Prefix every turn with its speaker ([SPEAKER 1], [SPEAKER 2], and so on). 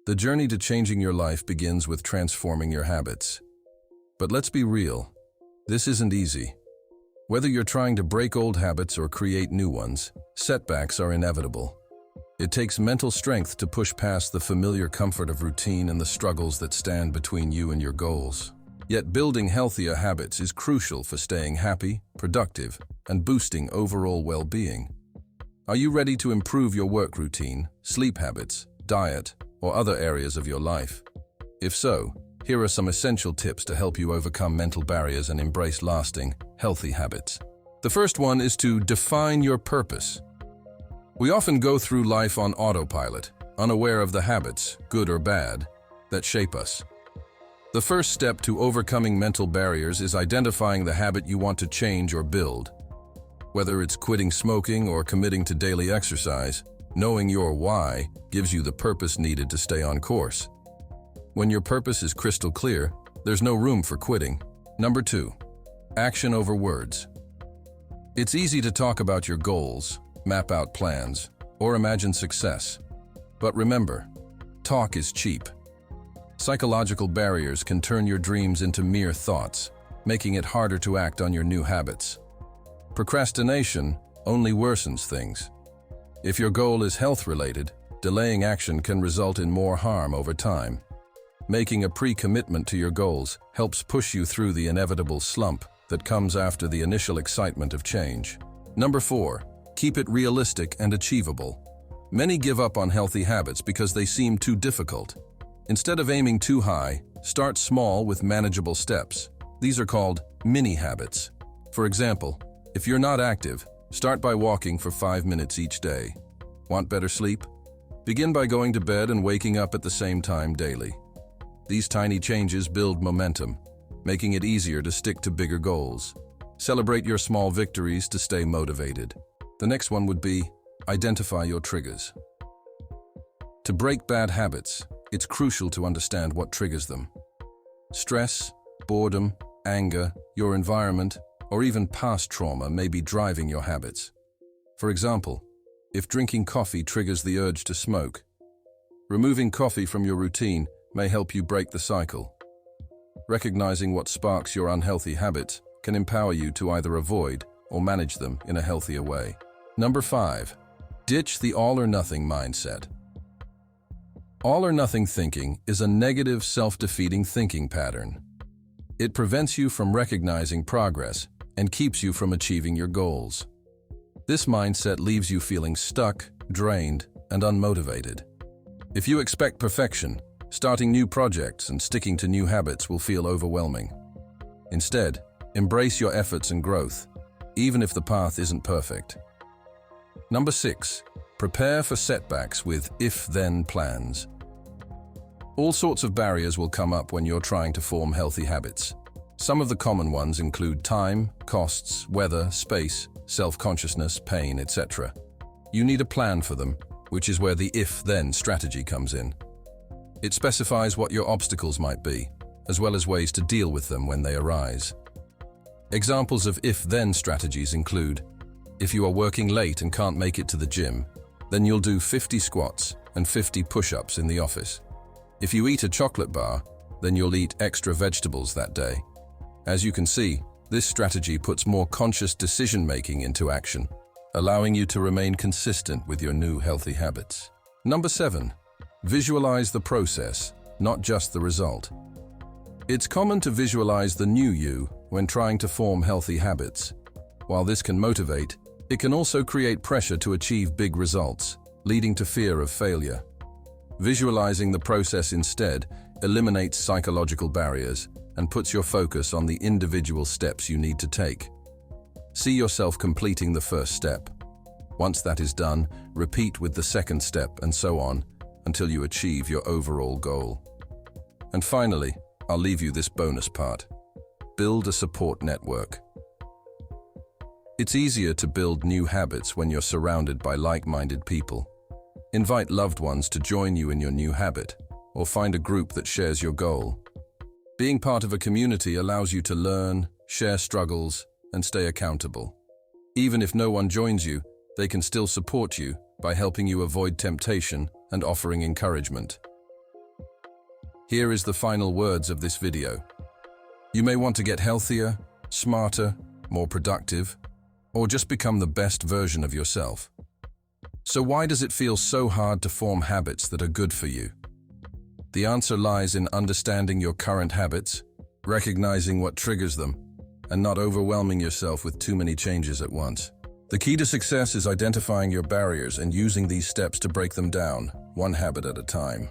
[SPEAKER 1] The journey to changing your life begins with transforming your habits. But let's be real, this isn't easy. Whether you're trying to break old habits or create new ones, setbacks are inevitable. It takes mental strength to push past the familiar comfort of routine and the struggles that stand between you and your goals. Yet building healthier habits is crucial for staying happy, productive, and boosting overall well-being. Are you ready to improve your work routine, sleep habits, diet, or other areas of your life? If so, here are some essential tips to help you overcome mental barriers and embrace lasting, healthy habits. The first one is to define your purpose. We often go through life on autopilot, unaware of the habits, good or bad, that shape us. The first step to overcoming mental barriers is identifying the habit you want to change or build. Whether it's quitting smoking or committing to daily exercise, knowing your why gives you the purpose needed to stay on course. When your purpose is crystal clear, there's no room for quitting. Number 2, action over words. It's easy to talk about your goals, map out plans, or imagine success. But remember, talk is cheap. Psychological barriers can turn your dreams into mere thoughts, making it harder to act on your new habits. Procrastination only worsens things. If your goal is health-related, delaying action can result in more harm over time. Making a pre-commitment to your goals helps push you through the inevitable slump that comes after the initial excitement of change. Number 4, keep it realistic and achievable. Many give up on healthy habits because they seem too difficult. Instead of aiming too high, start small with manageable steps. These are called mini habits. For example, if you're not active, start by walking for 5 minutes each day. Want better sleep? Begin by going to bed and waking up at the same time daily. These tiny changes build momentum, making it easier to stick to bigger goals. Celebrate your small victories to stay motivated. The next one would be identify your triggers. To break bad habits, it's crucial to understand what triggers them. Stress, boredom, anger, your environment, or even past trauma may be driving your habits. For example, if drinking coffee triggers the urge to smoke, removing coffee from your routine may help you break the cycle. Recognizing what sparks your unhealthy habits can empower you to either avoid or manage them in a healthier way. Number 5, ditch the all-or-nothing mindset. All-or-nothing thinking is a negative, self-defeating thinking pattern. It prevents you from recognizing progress and keeps you from achieving your goals. This mindset leaves you feeling stuck, drained, and unmotivated. If you expect perfection, starting new projects and sticking to new habits will feel overwhelming. Instead, embrace your efforts and growth, even if the path isn't perfect. Number 6, prepare for setbacks with if-then plans. All sorts of barriers will come up when you're trying to form healthy habits. Some of the common ones include time, costs, weather, space, self-consciousness, pain, etc. You need a plan for them, which is where the if-then strategy comes in. It specifies what your obstacles might be, as well as ways to deal with them when they arise. Examples of if-then strategies include, if you are working late and can't make it to the gym, then you'll do 50 squats and 50 push-ups in the office. If you eat a chocolate bar, then you'll eat extra vegetables that day. As you can see, this strategy puts more conscious decision-making into action, allowing you to remain consistent with your new healthy habits. Number 7, visualize the process, not just the result. It's common to visualize the new you when trying to form healthy habits. While this can motivate, it can also create pressure to achieve big results, leading to fear of failure. Visualizing the process instead eliminates psychological barriers and puts your focus on the individual steps you need to take. See yourself completing the first step. Once that is done, repeat with the second step and so on until you achieve your overall goal. And finally, I'll leave you this bonus part. Build a support network. It's easier to build new habits when you're surrounded by like-minded people. Invite loved ones to join you in your new habit, or find a group that shares your goal. Being part of a community allows you to learn, share struggles, and stay accountable. Even if no one joins you, they can still support you by helping you avoid temptation and offering encouragement. Here is the final words of this video. You may want to get healthier, smarter, more productive, or just become the best version of yourself. So why does it feel so hard to form habits that are good for you? The answer lies in understanding your current habits, recognizing what triggers them, and not overwhelming yourself with too many changes at once. The key to success is identifying your barriers and using these steps to break them down, one habit at a time.